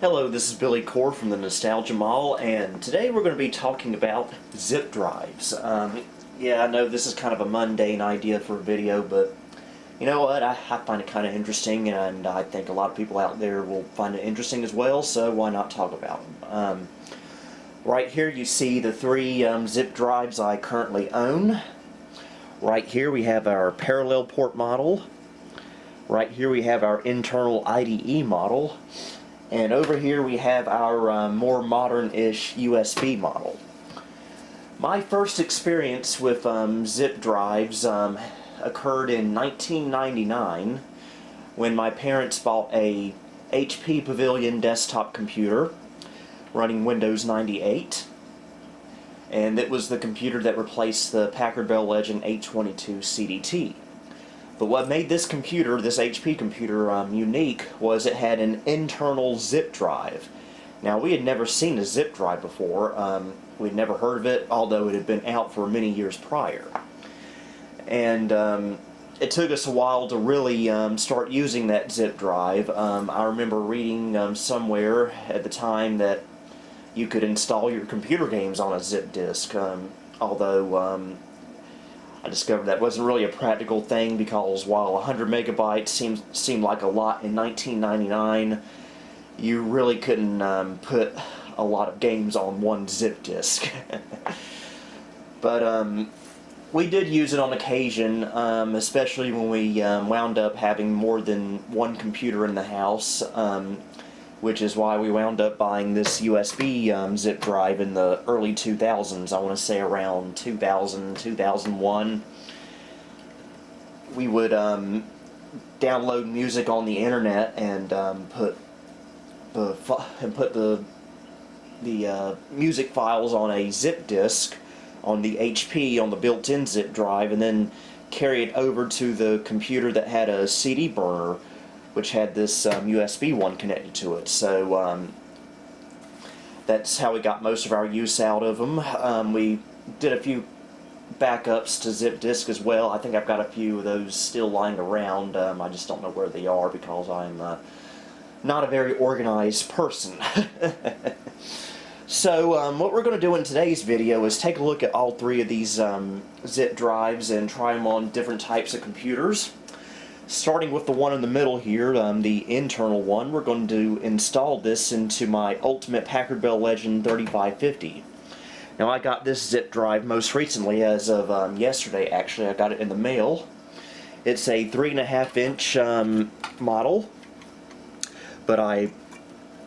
Hello, this is Billy Core from the Nostalgia Mall, and today we're going to be talking about zip drives. Yeah, I know this is kind of a mundane idea for a video, but you know what, I find it kind of interesting, and I think a lot of people out there will find it interesting as well, so why not talk about them? Right here you see the three zip drives I currently own. Right here we have our parallel port model. Right here we have our internal IDE model. And over here we have our more modern-ish USB model. My first experience with zip drives occurred in 1999 when my parents bought a HP Pavilion desktop computer running Windows 98. And it was the computer that replaced the Packard Bell Legend 822 CDT. But what made this computer, this HP computer, unique was it had an internal zip drive. Now, we had never seen a zip drive before. We'd never heard of it, although it had been out for many years prior. And it took us a while to really start using that zip drive. I remember reading somewhere at the time that you could install your computer games on a zip disk, although I discovered that wasn't really a practical thing, because while 100 megabytes seemed like a lot in 1999, you really couldn't put a lot of games on one zip disk. But we did use it on occasion, especially when we wound up having more than one computer in the house, which is why we wound up buying this USB zip drive in the early 2000s. I want to say around 2000, 2001. We would download music on the internet and put the music files on a zip disk on the HP, on the built-in zip drive, and then carry it over to the computer that had a CD burner, which had this USB one connected to it. So that's how we got most of our use out of them. We did a few backups to zip disk as well. I think I've got a few of those still lying around. I just don't know where they are because I'm not a very organized person. So what we're going to do in today's video is take a look at all three of these zip drives and try them on different types of computers. Starting with the one in the middle here, the internal one, we're going to install this into my Ultimate Packard Bell Legend 3550. Now, I got this zip drive most recently, as of yesterday actually. I got it in the mail. It's a 3.5-inch model, but I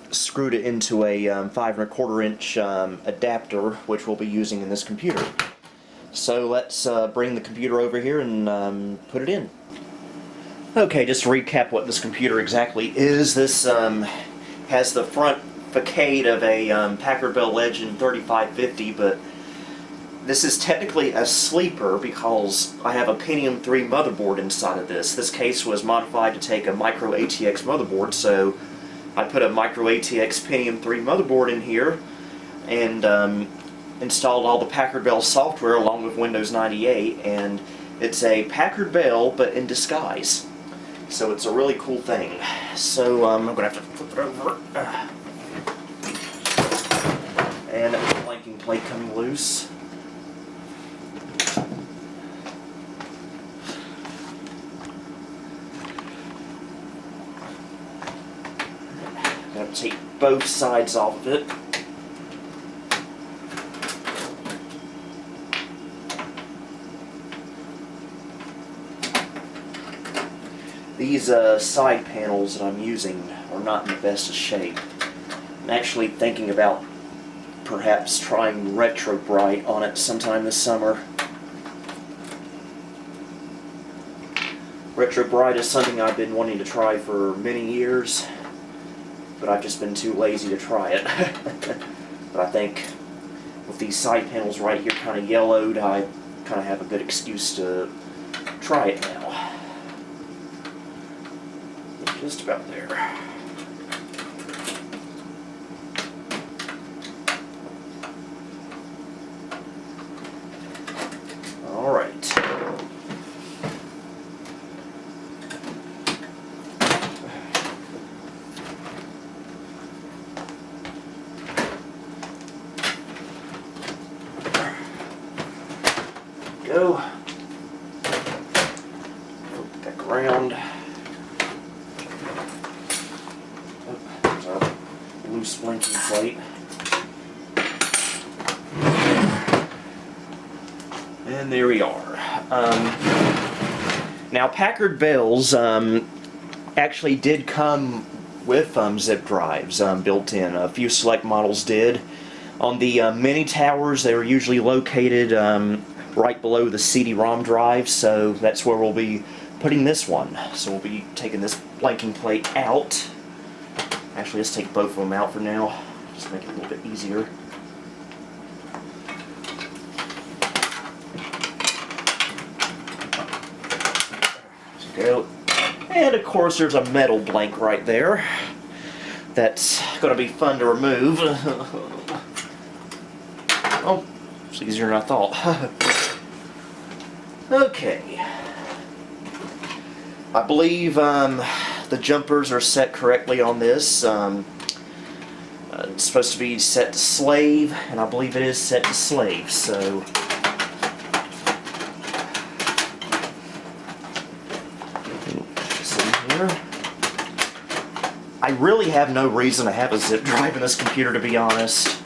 screwed it into a 5.25-inch adapter, which we'll be using in this computer. So let's bring the computer over here and put it in. Okay, just to recap what this computer exactly is, this has the front facade of a Packard Bell Legend 3550, but this is technically a sleeper because I have a Pentium 3 motherboard inside of this. This case was modified to take a micro ATX motherboard, so I put a micro ATX Pentium 3 motherboard in here and installed all the Packard Bell software along with Windows 98, and it's a Packard Bell but in disguise. So it's a really cool thing. So I'm going to have to flip it over. And the flanking plate coming loose. Got to take both sides off of it. These side panels that I'm using are not in the best of shape. I'm actually thinking about perhaps trying Retro Bright on it sometime this summer. Retro Bright is something I've been wanting to try for many years, but I've just been too lazy to try it. But I think with these side panels right here kind of yellowed, I kind of have a good excuse to try it now. Just about there. All right. go. Flip it back around. Oh, there's a loose blinking plate. And there we are. Now Packard Bells actually did come with zip drives built in. A few select models did. On the mini towers, they were usually located right below the CD-ROM drive, so that's where we'll be putting this one. So we'll be taking this blanking plate out. Actually, let's take both of them out for now, just make it a little bit easier. Go. And of course there's a metal blank right there that's going to be fun to remove. Oh, it's easier than I thought. Okay. I believe the jumpers are set correctly on this. It's supposed to be set to slave, and I believe it is set to slave, so I really have no reason to have a zip drive in this computer, to be honest,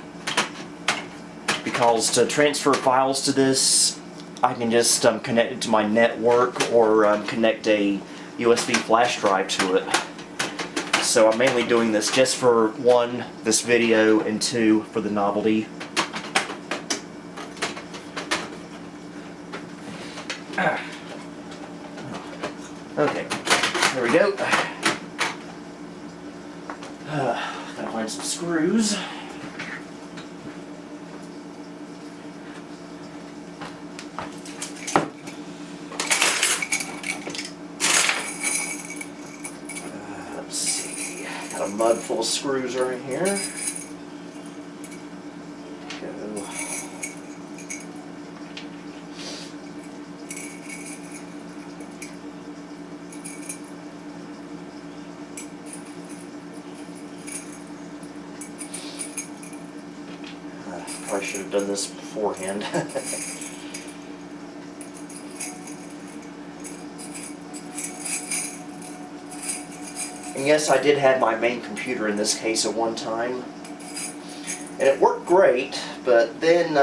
because to transfer files to this, I can just connect it to my network or connect a USB flash drive to it. So I'm mainly doing this just for, one, this video, and two, for the novelty. Okay, there we go. Gotta find some screws. Let's see. Got a mud full of screws right here. Go. Probably should have done this beforehand. And yes, I did have my main computer in this case at one time, and it worked great, but then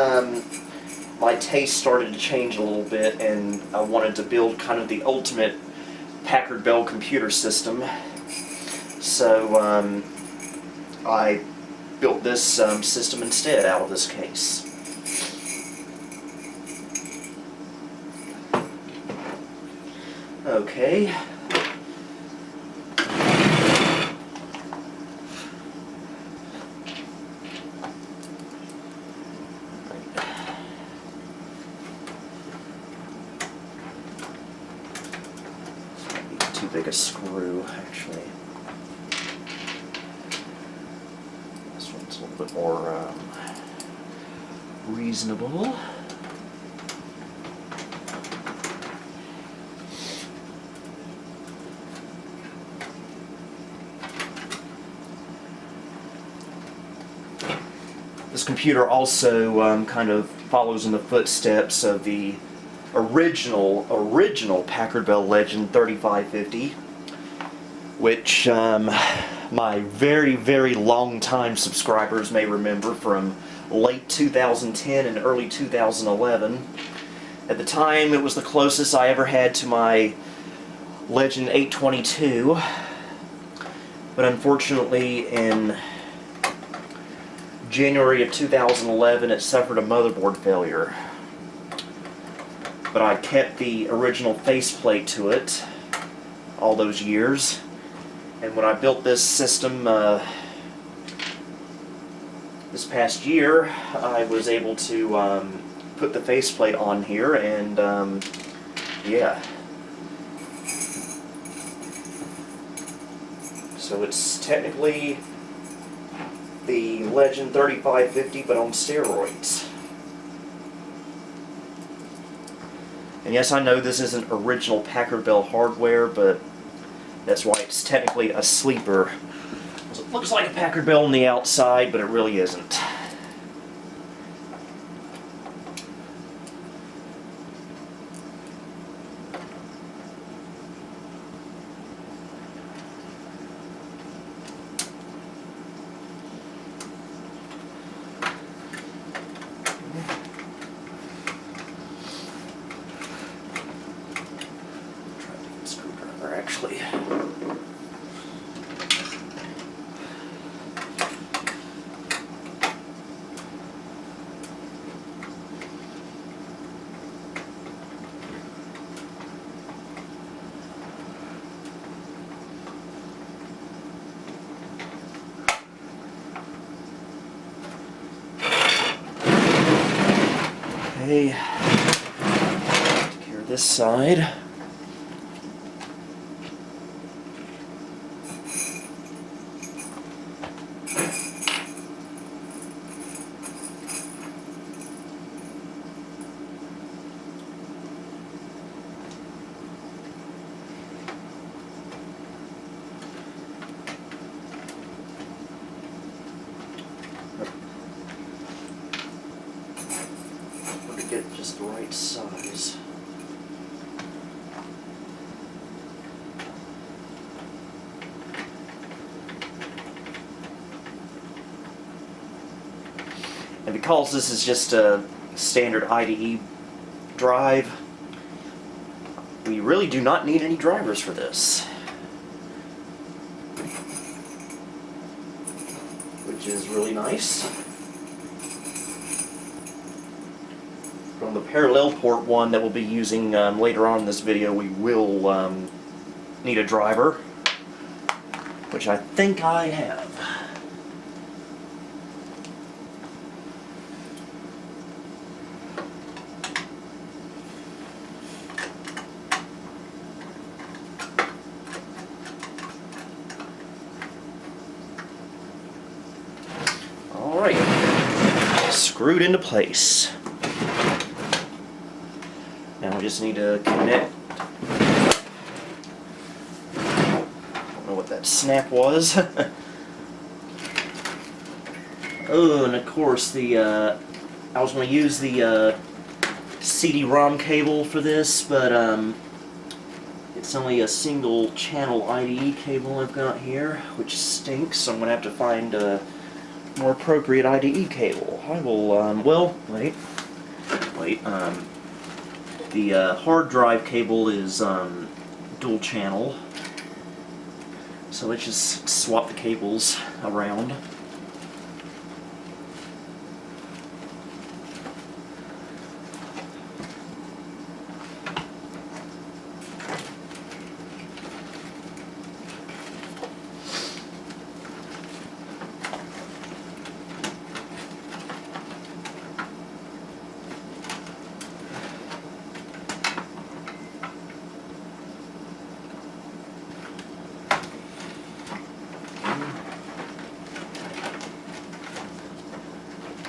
my taste started to change a little bit, and I wanted to build kind of the ultimate Packard Bell computer system. So I built this system instead out of this case. Okay. Too big a screw, actually. This one's a little bit more reasonable. This computer also kind of follows in the footsteps of the original Packard Bell Legend 3550, which my very long time subscribers may remember from late 2010 and early 2011. At the time, it was the closest I ever had to my Legend 822, but unfortunately in January of 2011 it suffered a motherboard failure. But I kept the original faceplate to it all those years, and when I built this system this past year, I was able to put the faceplate on here, and yeah. So it's technically the Legend 3550, but on steroids. And yes, I know this isn't original Packard Bell hardware, but that's why it's technically a sleeper. It looks like a Packard Bell on the outside, but it really isn't. Okay, take care of this side. Get just the right size. And because this is just a standard IDE drive, we really do not need any drivers for this, which is really nice. On the parallel port one that we'll be using later on in this video, we will need a driver, which I think I have. Alright, screwed into place. Now we just need to connect. I don't know what that snap was. Oh, and of course I was going to use the CD-ROM cable for this, but it's only a single channel IDE cable I've got here, which stinks, so I'm going to have to find a more appropriate IDE cable. I will, well, wait. The hard drive cable is dual channel, so let's just swap the cables around.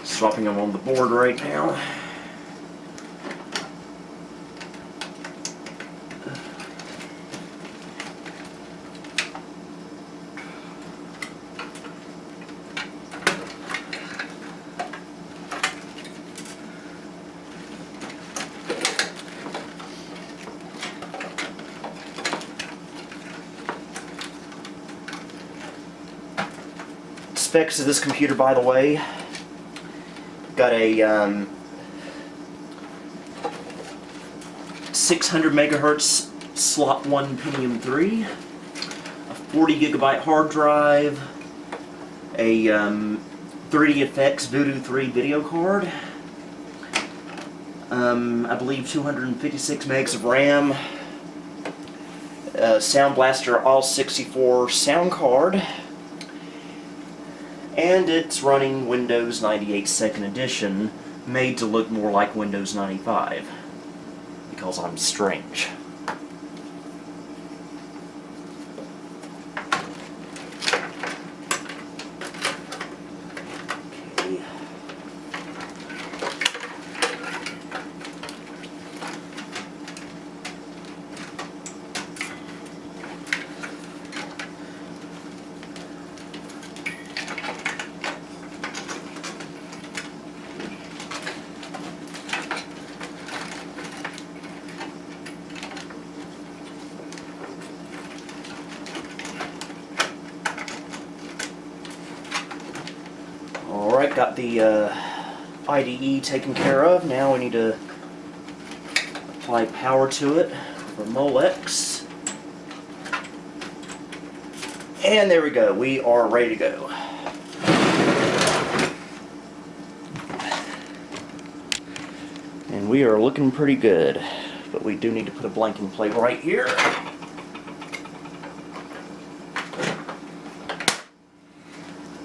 Swapping them on the board right now. Specs of this computer, by the way. Got a 600 megahertz slot 1 Pentium 3, a 40 gigabyte hard drive, a 3D Effects Voodoo 3 video card, I believe 256 megs of RAM, Sound Blaster All-64 sound card, and it's running Windows 98 2nd Edition, made to look more like Windows 95, because I'm strange. Okay. Alright, got the IDE taken care of. Now we need to apply power to it for Molex. And there we go. We are ready to go. And we are looking pretty good. But we do need to put a blanking plate right here.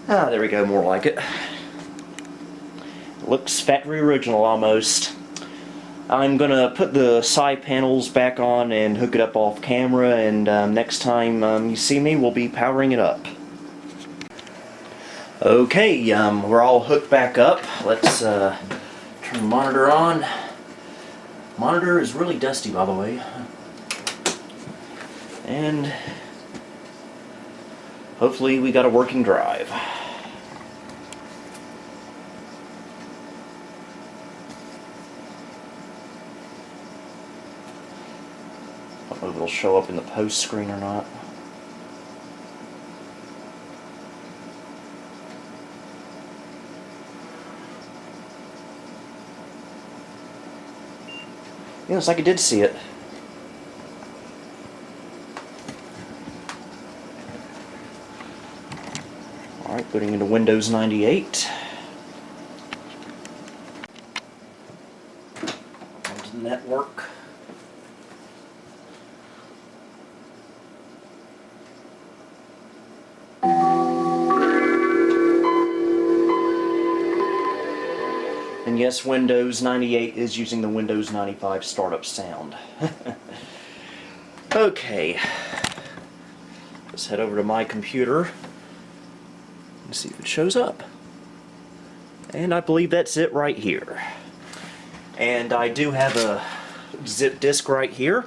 Ah, there we go, more like it. Looks factory original almost. I'm gonna put the side panels back on and hook it up off camera, and next time you see me, we'll be powering it up. Okay, we're all hooked back up. Let's turn the monitor on. Monitor is really dusty, by the way. And hopefully we got a working drive. I don't know if it'll show up in the post screen or not. Yeah, it's like I did see it. Alright, putting into Windows 98. Onto the network. And yes, Windows 98 is using the Windows 95 startup sound. Okay, let's head over to my computer and see if it shows up. And I believe that's it right here. And I do have a zip disk right here,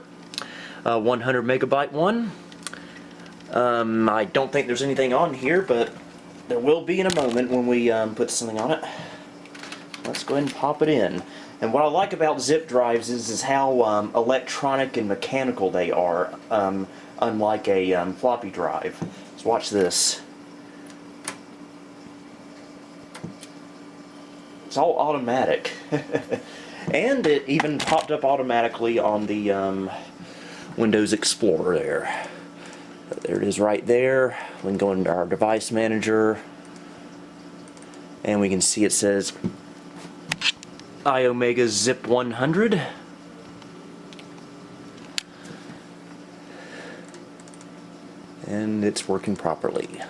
a 100 megabyte one. I don't think there's anything on here, but there will be in a moment when we put something on it. Let's go ahead and pop it in. And what I like about zip drives is how electronic and mechanical they are, unlike a floppy drive. So watch this. It's all automatic. And it even popped up automatically on the Windows Explorer there. There it is right there. We can go into our device manager, and we can see it says Iomega Zip 100. And it's working properly.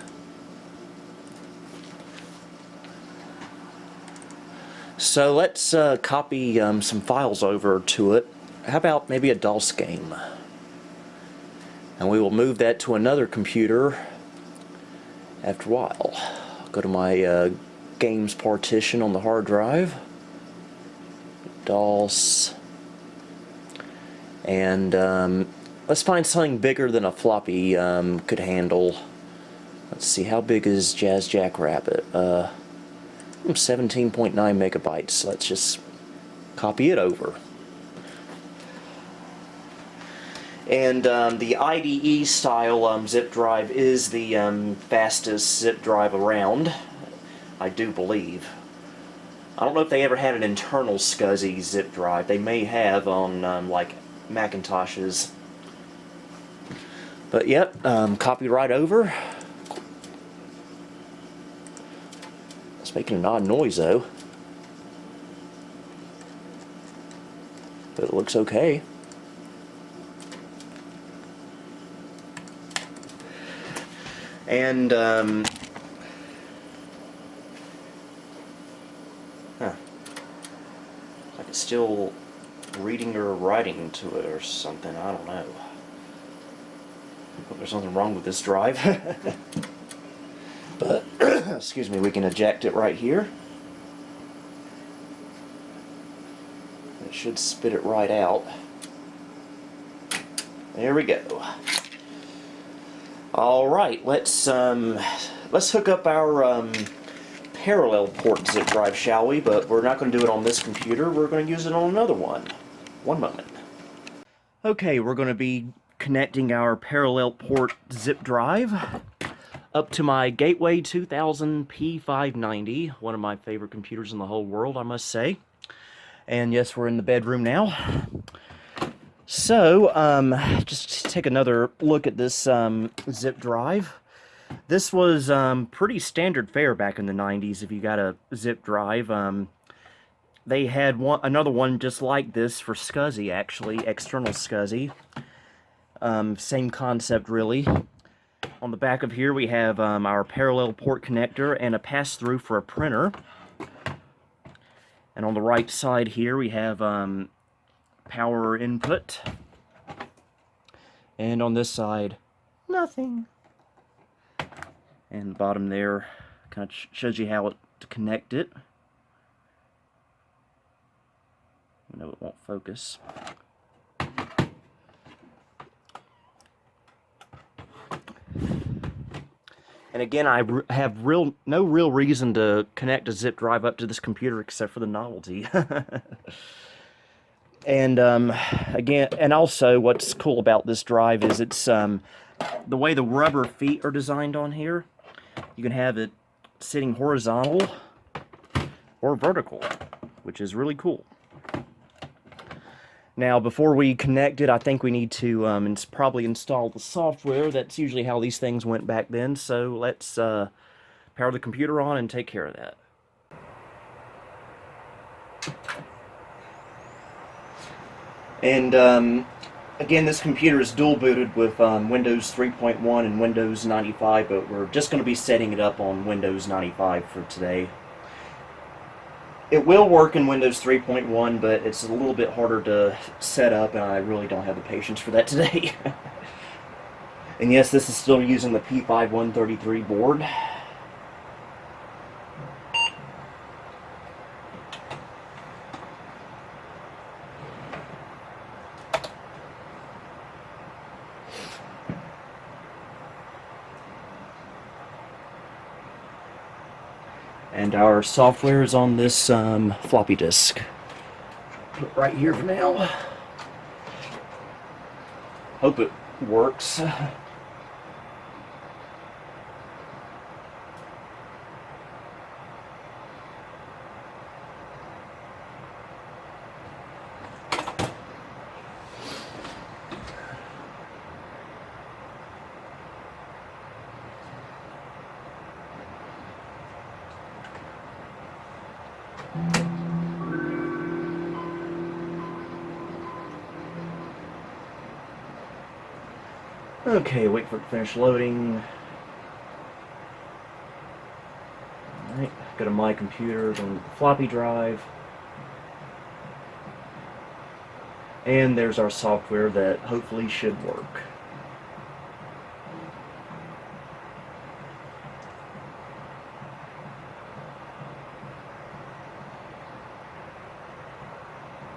So let's copy some files over to it. How about maybe a DOS game? And we will move that to another computer after a while. I'll go to my games partition on the hard drive. DOS, and let's find something bigger than a floppy could handle. Let's see, how big is Jackrabbit? 17.9 megabytes. Let's just copy it over. And the IDE style zip drive is the fastest zip drive around, I do believe. I don't know if they ever had an internal SCSI zip drive. They may have on like Macintoshes. But yep, copy right over. It's making an odd noise though. But it looks okay. And like it's still reading or writing to it or something. I don't know. Hope there's something wrong with this drive. But excuse me, we can eject it right here. It should spit it right out. There we go. All right, let's hook up our parallel port zip drive, shall we? But we're not going to do it on this computer. We're going to use it on another one. One moment. Okay, we're going to be connecting our parallel port zip drive up to my Gateway 2000 P590, one of my favorite computers in the whole world, I must say. And yes, we're in the bedroom now. So, just take another look at this zip drive. This was pretty standard fare back in the 90s if you got a zip drive. They had another one just like this for SCSI, actually, external SCSI. Same concept, really. On the back of here we have our parallel port connector and a pass-through for a printer. And on the right side here we have power input. And on this side, nothing. And the bottom there kind of shows you how to connect it. I know it won't focus. And again, I have no real reason to connect a zip drive up to this computer except for the novelty. And again, and also what's cool about this drive is it's the way the rubber feet are designed on here. You can have it sitting horizontal or vertical, which is really cool. Now, before we connect it, I think we need to probably install the software. That's usually how these things went back then. So let's power the computer on and take care of that. And again, this computer is dual booted with Windows 3.1 and Windows 95, but we're just going to be setting it up on Windows 95 for today. It will work in Windows 3.1, but it's a little bit harder to set up, and I really don't have the patience for that today. And yes, this is still using the P5133 board. And our software is on this floppy disk. Put it right here for now. Hope it works. Okay, wait for it to finish loading. Alright, go to my computer, go to the floppy drive. And there's our software that hopefully should work.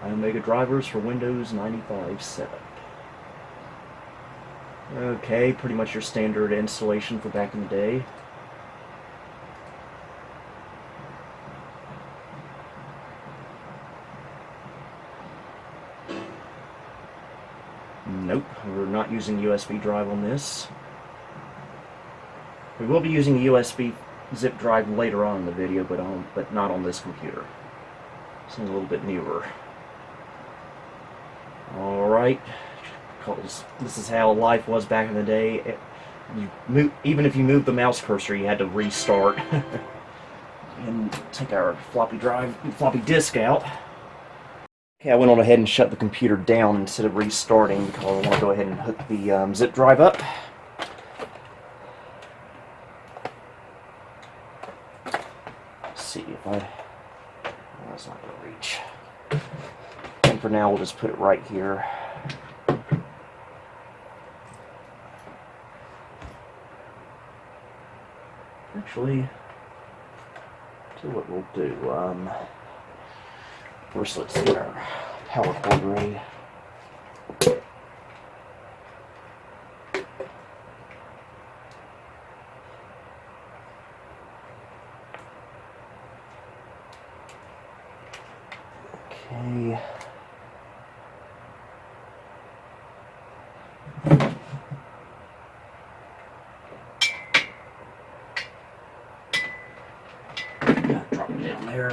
Iomega drivers for Windows 95 setup. Okay, pretty much your standard installation for back in the day. Nope, we're not using USB drive on this. We will be using a USB zip drive later on in the video, but not on this computer. Something a little bit newer. Alright, because this is how life was back in the day. Even if you moved the mouse cursor, you had to restart. And take our floppy disk out. Okay, I went on ahead and shut the computer down instead of restarting because I want to go ahead and hook the zip drive up. Let's see if that's not going to reach. And for now, we'll just put it right here. Actually, see what we'll do. First, let's get our power cord ready. Okay. Drop it down there.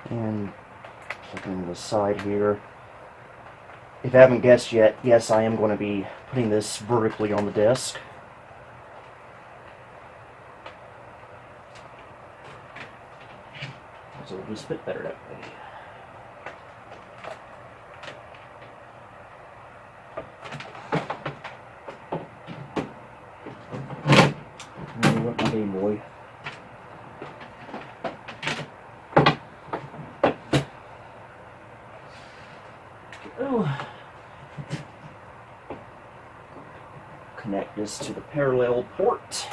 And looking to the side here. If you haven't guessed yet, yes, I am going to be putting this vertically on the desk. So it'll just fit better that way. with my Game Boy. Oh. Connect this to the parallel port.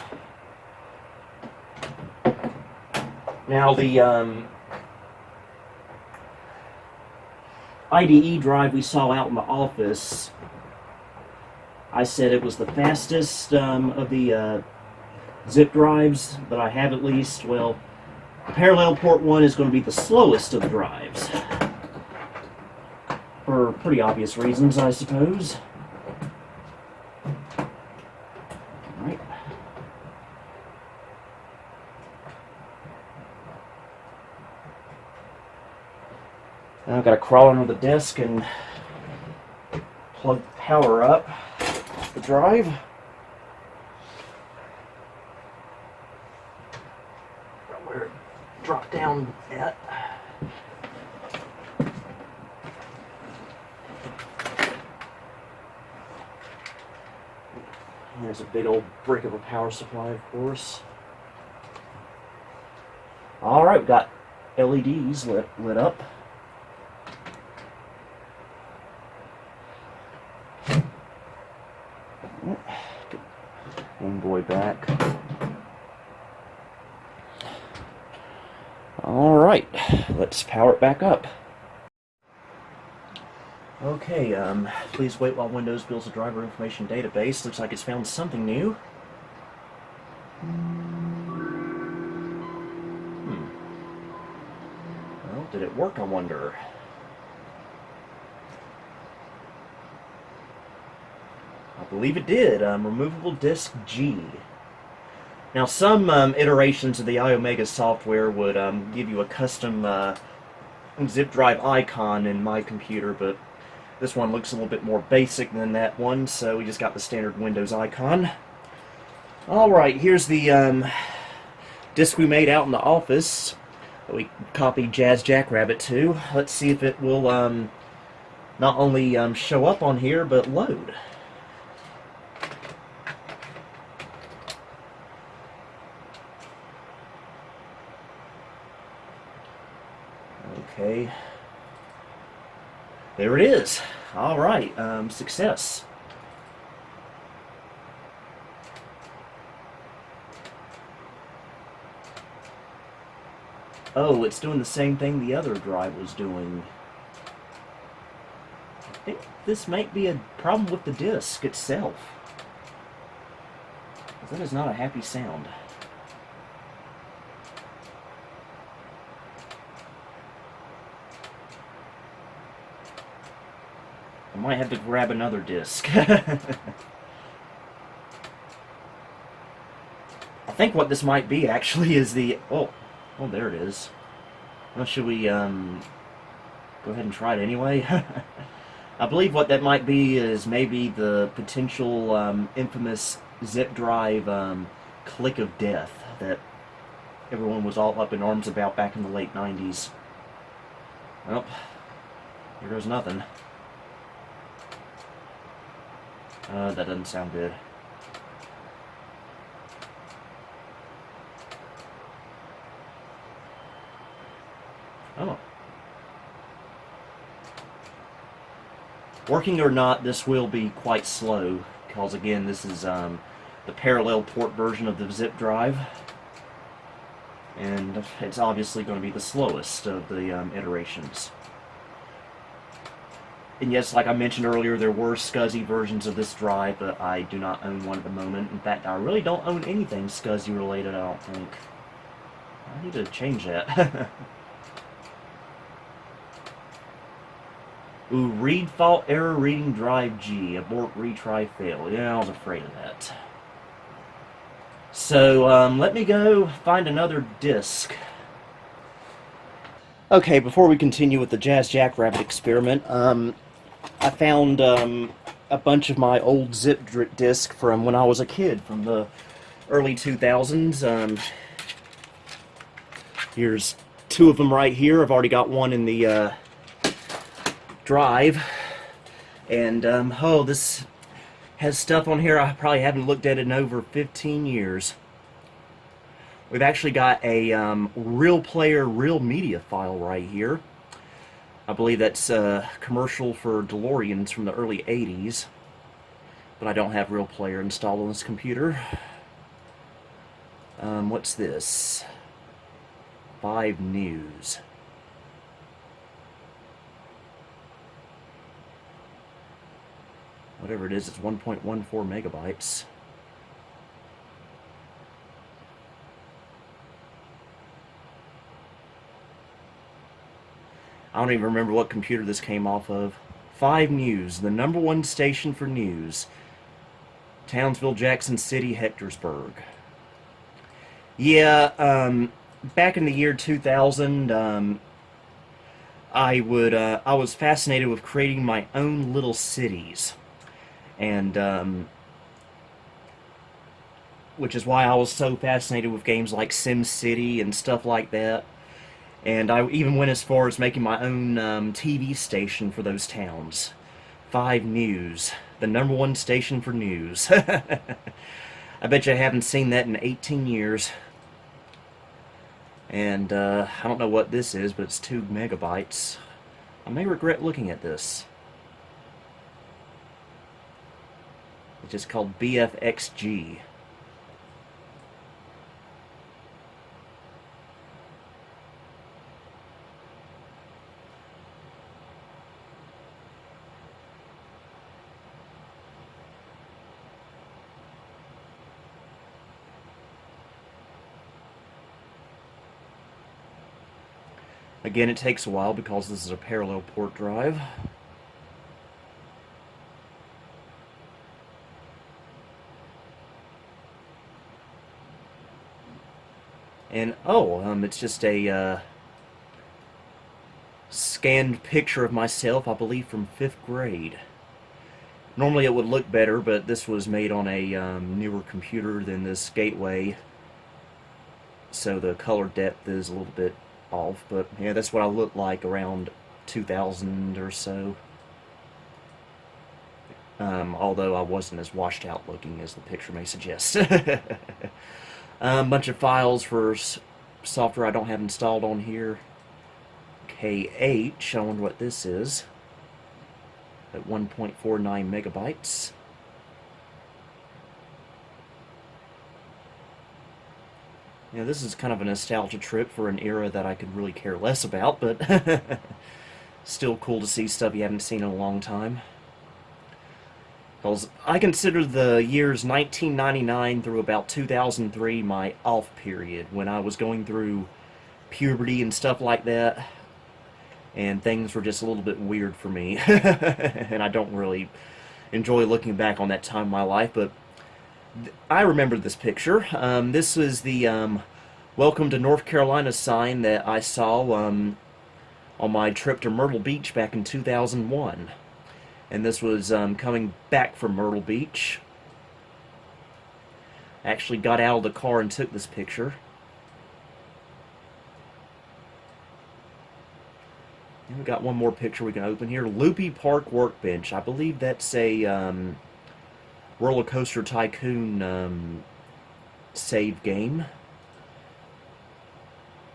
Now the IDE drive we saw out in the office, I said it was the fastest of the zip drives that I have at least. Well, the parallel port one is going to be the slowest of the drives. For pretty obvious reasons, I suppose. Alright. Now I've got to crawl under the desk and plug power up the drive. Where it dropped down at. There's a big old brick of a power supply, of course. Alright, we've got LEDs lit up. Game Boy back. Alright, let's power it back up. Okay, please wait while Windows builds a driver information database. Looks like it's found something new. Well, did it work, I wonder? I believe it did. Removable disk G. Now, some iterations of the Iomega software would give you a custom zip drive icon in my computer, but this one looks a little bit more basic than that one, so we just got the standard Windows icon. Alright, here's the disk we made out in the office that we copied Jackrabbit to. Let's see if it will not only show up on here, but load. Okay. There it is. Alright, success. Oh, it's doing the same thing the other drive was doing. I think this might be a problem with the disk itself. That is not a happy sound. I might have to grab another disc. I think what this might be actually is the... Oh, there it is. Well, should we go ahead and try it anyway? I believe what that might be is maybe the potential infamous zip drive click of death that everyone was all up in arms about back in the late 90s. Well, here goes nothing. That doesn't sound good. Oh. Working or not, this will be quite slow, because again, this is the parallel port version of the zip drive, and it's obviously going to be the slowest of the iterations. And yes, like I mentioned earlier, there were SCSI versions of this drive, but I do not own one at the moment. In fact, I really don't own anything SCSI related, I don't think. I need to change that. Ooh, read fault error reading drive G. Abort retry fail. Yeah, I was afraid of that. So, let me go find another disc. Okay, before we continue with the Jackrabbit experiment, I found a bunch of my old zip disc from when I was a kid, from the early 2000s. Here's two of them right here. I've already got one in the drive, and oh, this has stuff on here I probably haven't looked at it in over 15 years. We've actually got a real player, real media file right here. I believe that's a commercial for DeLoreans from the early 80s. But I don't have real player installed on this computer. What's this? 5 News. Whatever it is, it's 1.14 megabytes. I don't even remember what computer this came off of. 5 News, the #1 station for news. Townsville, Jackson City, Hectorsburg. Yeah, back in the year 2000, I was fascinated with creating my own little cities, and which is why I was so fascinated with games like SimCity and stuff like that. And I even went as far as making my own TV station for those towns. 5 News, the #1 station for news. I bet you I haven't seen that in 18 years. And I don't know what this is, but it's 2 megabytes. I may regret looking at this. It's just called BFXG. Again, it takes a while because this is a parallel port drive. And, it's just a scanned picture of myself, I believe, from 5th grade. Normally it would look better, but this was made on a newer computer than this Gateway, so the color depth is a little bit off, but yeah, that's what I looked like around 2000 or so. Although I wasn't as washed out looking as the picture may suggest. Bunch of files for software I don't have installed on here. K8, I wonder what this is. At 1.49 megabytes. Yeah, this is kind of a nostalgia trip for an era that I could really care less about, but still cool to see stuff you haven't seen in a long time. Because I consider the years 1999 through about 2003 my off period, when I was going through puberty and stuff like that, and things were just a little bit weird for me. And I don't really enjoy looking back on that time in my life, but I remember this picture. This was the Welcome to North Carolina sign that I saw on my trip to Myrtle Beach back in 2001. And this was coming back from Myrtle Beach. I actually got out of the car and took this picture. And we got one more picture we can open here. Loopy Park Workbench. I believe that's a Roller Coaster Tycoon save game.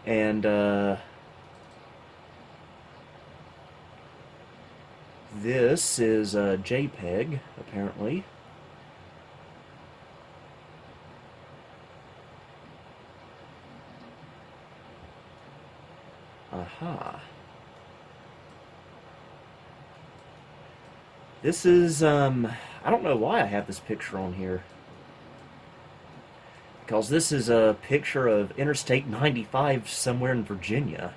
And this is a JPEG, apparently. Aha. This is, I don't know why I have this picture on here. Because this is a picture of Interstate 95 somewhere in Virginia.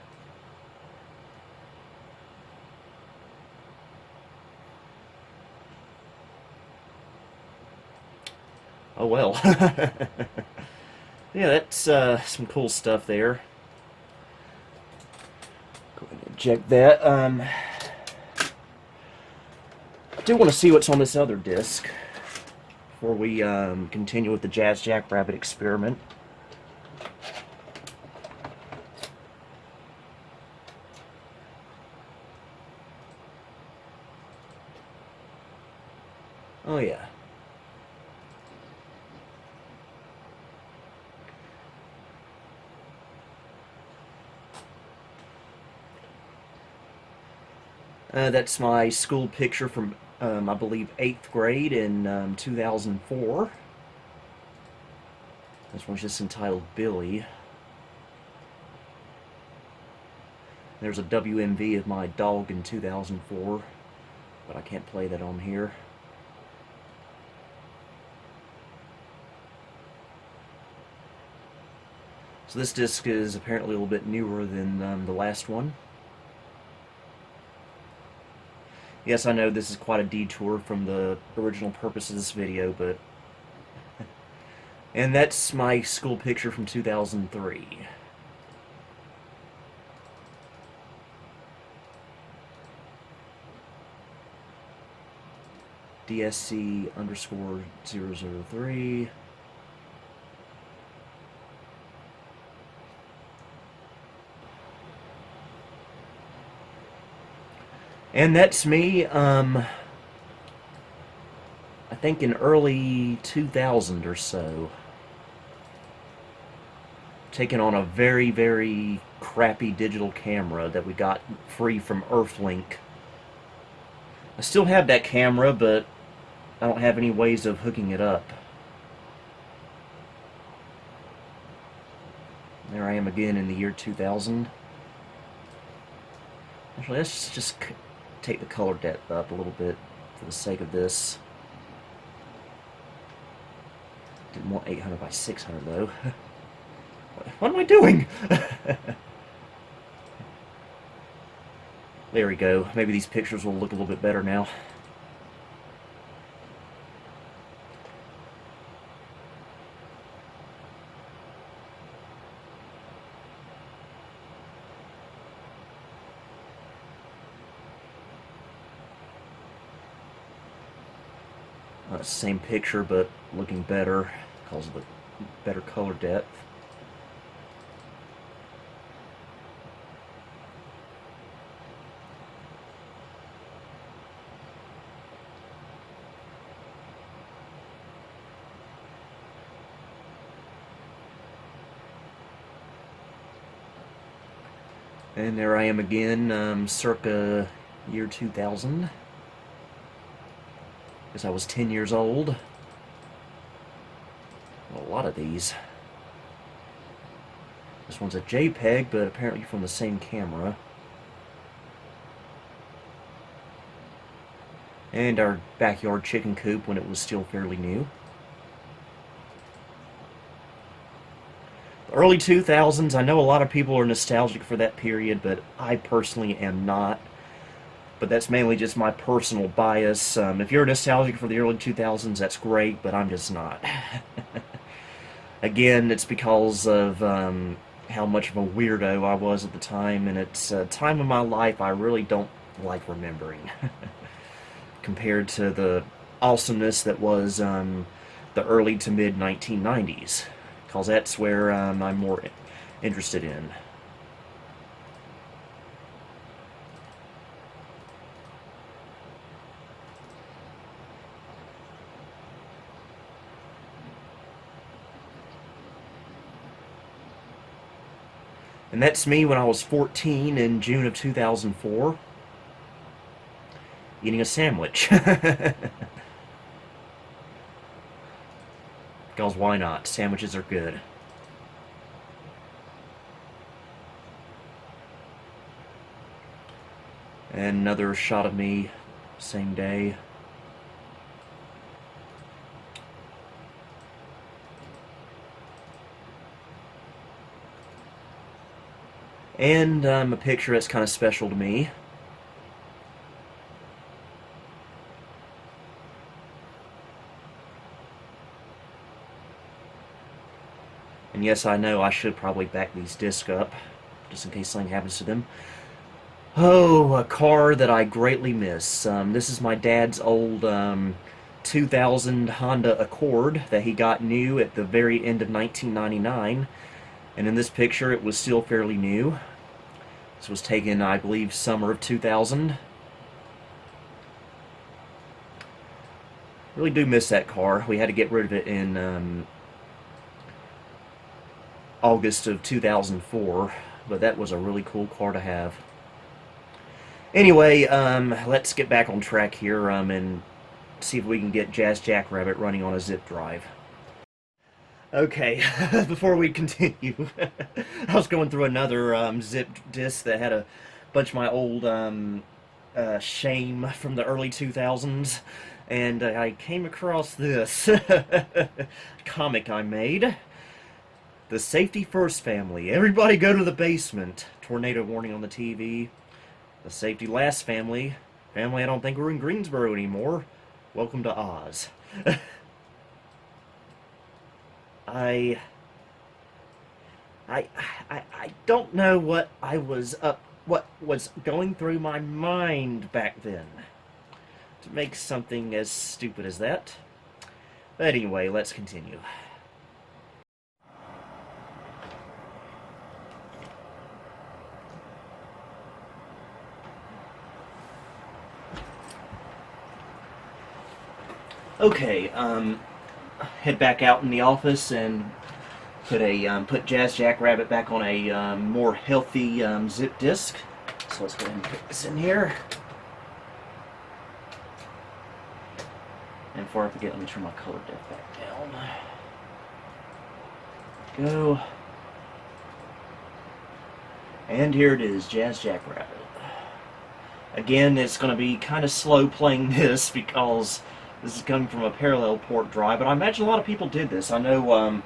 Oh well. Yeah, that's some cool stuff there. Go ahead and check that. I do want to see what's on this other disc before we continue with the Jackrabbit experiment. Oh yeah. That's my school picture from, I believe, 8th grade in 2004. This one's just entitled Billy. There's a WMV of my dog in 2004, but I can't play that on here. So this disc is apparently a little bit newer than the last one. Yes, I know this is quite a detour from the original purpose of this video, but... And that's my school picture from 2003. DSC_003. And that's me, I think in early 2000 or so. Taken on a very, very crappy digital camera that we got free from Earthlink. I still have that camera, but I don't have any ways of hooking it up. There I am again in the year 2000. Actually, let's just take the color depth up a little bit for the sake of this. Didn't want 800 by 600 though. What am I doing? There we go. Maybe these pictures will look a little bit better now. Same picture, but looking better because of the better color depth. And there I am again, circa year 2000. Because I was 10 years old. A lot of these. This one's a JPEG, but apparently from the same camera. And our backyard chicken coop when it was still fairly new. The early 2000s, I know a lot of people are nostalgic for that period, but I personally am not. But that's mainly just my personal bias. If you're nostalgic for the early 2000s, that's great, but I'm just not. Again, it's because of how much of a weirdo I was at the time, and it's a time of my life I really don't like remembering. Compared to the awesomeness that was the early to mid 1990s. Because that's where I'm more interested in. And that's me when I was 14 in June of 2004, eating a sandwich. Because why not? Sandwiches are good. And another shot of me, same day. And a picture that's kind of special to me. And yes, I know I should probably back these discs up, just in case something happens to them. Oh, a car that I greatly miss. This is my dad's old 2000 Honda Accord that he got new at the very end of 1999. And in this picture, it was still fairly new. This was taken, I believe, summer of 2000. Really do miss that car. We had to get rid of it in August of 2004, but that was a really cool car to have. Anyway, let's get back on track here and see if we can get Jackrabbit running on a zip drive. Okay, before we continue, I was going through another zip disk that had a bunch of my old shame from the early 2000s, and I came across this comic I made. The Safety First family. Everybody go to the basement. Tornado warning on the TV. The Safety Last family. Family, I don't think we're in Greensboro anymore. Welcome to Oz. I don't know what was going through my mind back then to make something as stupid as that. But anyway, let's continue. Okay, head back out in the office and put Jackrabbit back on a more healthy zip disk. So let's go ahead and put this in here. And before I forget, let me turn my color depth back down. Go. And here it is, Jackrabbit. Again, it's going to be kind of slow playing this because this is coming from a parallel port drive, but I imagine a lot of people did this. I know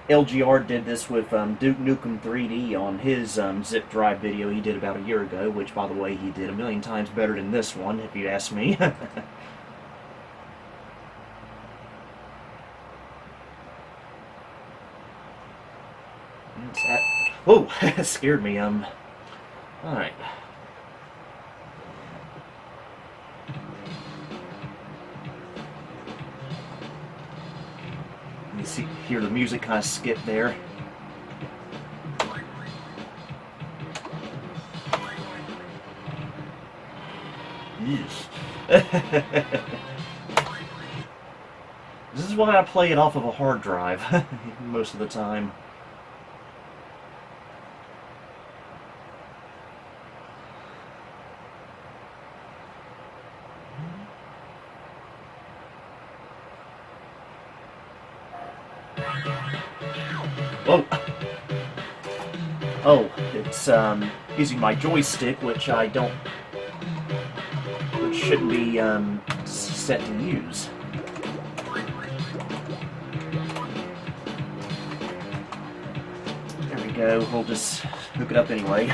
LGR did this with Duke Nukem 3D on his zip drive video he did about a year ago, which, by the way, he did a million times better than this one, if you ask me. Whoa, that scared me. Alright. You hear the music kind of skip there. Yes. This is why I play it off of a hard drive most of the time. Whoa! Oh, it's using my joystick, which shouldn't be set to use. There we go. We'll just hook it up anyway.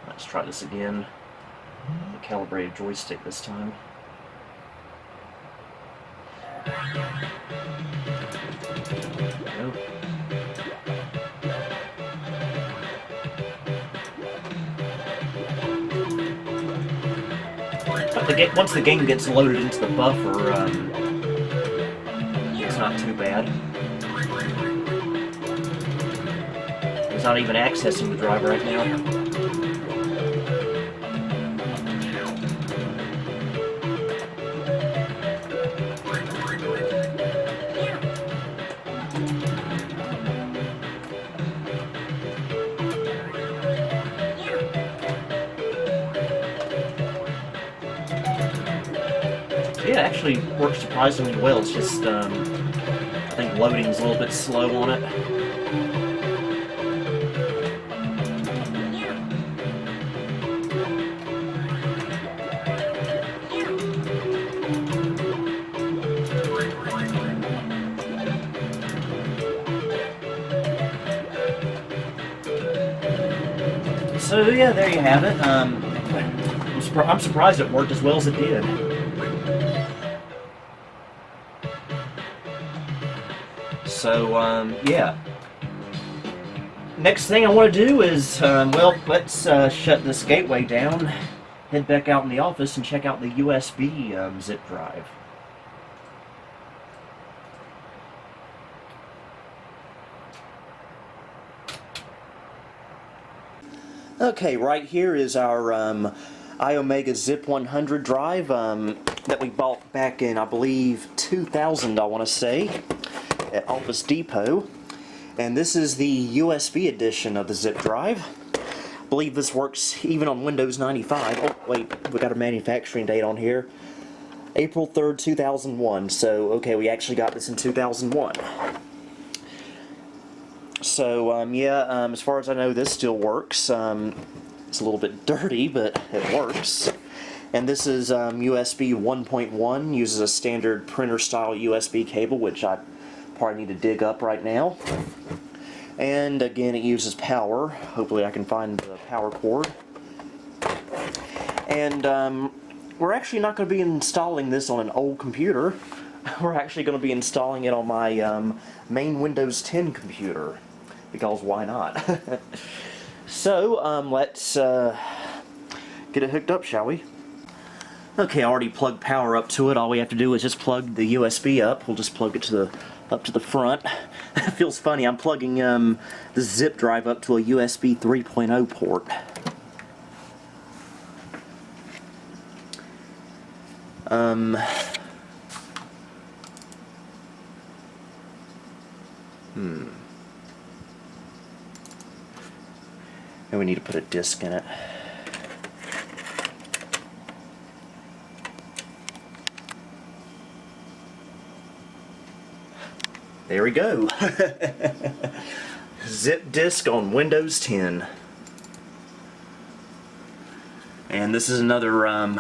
Let's try this again. The calibrated joystick this time. Nope. But once the game gets loaded into the buffer, it's not too bad. It's not even accessing the drive right now. Yeah, it actually works surprisingly well. It's just, I think loading's a little bit slow on it. So yeah, there you have it. I'm surprised it worked as well as it did. So, yeah. Next thing I want to do is, well, let's shut this gateway down, head back out in the office, and check out the USB zip drive. Okay, right here is our Iomega Zip 100 drive. that we bought back in, I believe, 2000, I want to say, at Office Depot. And this is the USB edition of the zip drive. I believe this works even on Windows 95. Oh, wait, we got a manufacturing date on here. April 3rd, 2001. So, okay, we actually got this in 2001. So, yeah, as far as I know, this still works. It's a little bit dirty, but it works. And this is USB 1.1, uses a standard printer-style USB cable, which I probably need to dig up right now. And again, it uses power. Hopefully I can find the power cord. And we're actually not going to be installing this on an old computer. We're actually going to be installing it on my main Windows 10 computer. Because why not? So, let's get it hooked up, shall we? Okay, I already plugged power up to it. All we have to do is just plug the USB up. We'll just plug it to up to the front. It feels funny. I'm plugging the zip drive up to a USB 3.0 port. And we need to put a disc in it. There we go. Zip disk on Windows 10. And this is another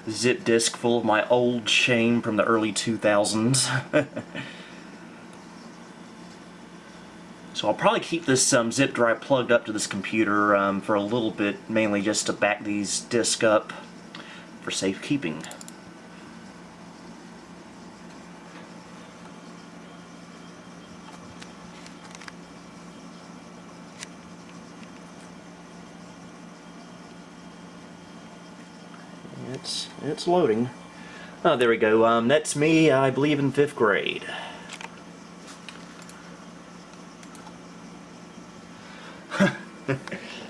zip disk full of my old shame from the early 2000s. So I'll probably keep this zip drive plugged up to this computer for a little bit, mainly just to back these discs up for safekeeping. It's loading. Oh, there we go. That's me, I believe, in 5th grade.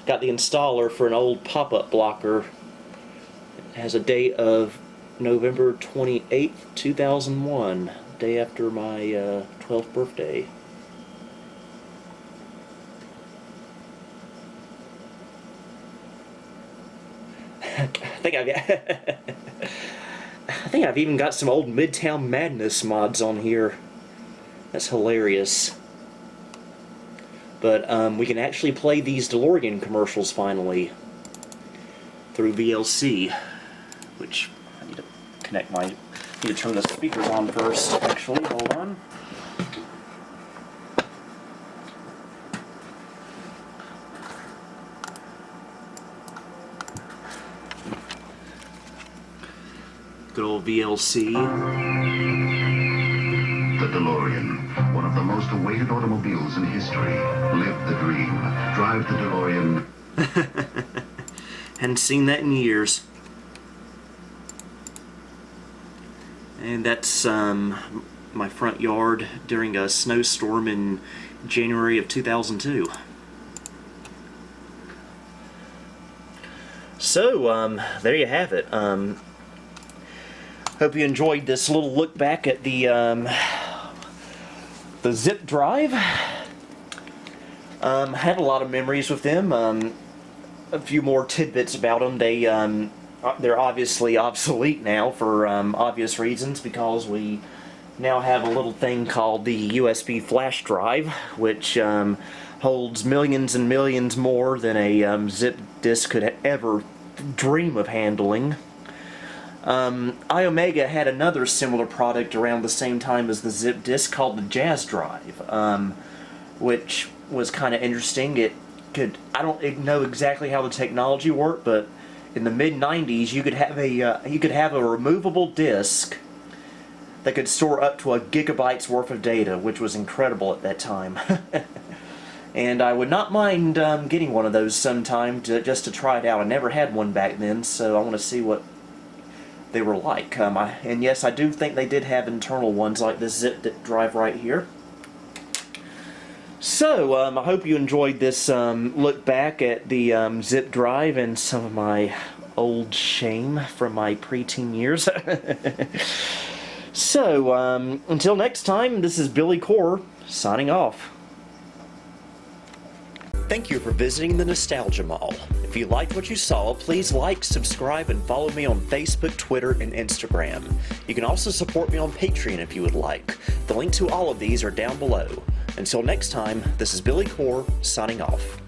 Got the installer for an old pop-up blocker. It has a date of November 28th, 2001, day after my 12th birthday. I think I've even got some old Midtown Madness mods on here. That's hilarious. But we can actually play these DeLorean commercials finally through VLC, which I need to connect my. Need to turn the speakers on first. Actually, hold on. Good old VLC. The DeLorean, one of the most awaited automobiles in history. Live the dream. Drive the DeLorean. Hadn't seen that in years. And that's my front yard during a snowstorm in January of 2002. So, there you have it. Hope you enjoyed this little look back at the zip drive. Had a lot of memories with them. A few more tidbits about them. They're obviously obsolete now for obvious reasons, because we now have a little thing called the USB flash drive, which holds millions and millions more than a zip disk could ever dream of handling. Iomega had another similar product around the same time as the zip disk called the Jazz Drive, which was kind of interesting. I don't know exactly how the technology worked, but in the mid-90s you could have a removable disk that could store up to a gigabyte's worth of data, which was incredible at that time. And I would not mind getting one of those sometime just to try it out. I never had one back then, so I want to see what they were like. And yes, I do think they did have internal ones like this zip drive right here. So, I hope you enjoyed this look back at the zip drive and some of my old shame from my preteen years. So, until next time, this is Billy Core, signing off. Thank you for visiting the Nostalgia Mall. If you liked what you saw, please like, subscribe, and follow me on Facebook, Twitter, and Instagram. You can also support me on Patreon if you would like. The link to all of these are down below. Until next time, this is Billy Core, signing off.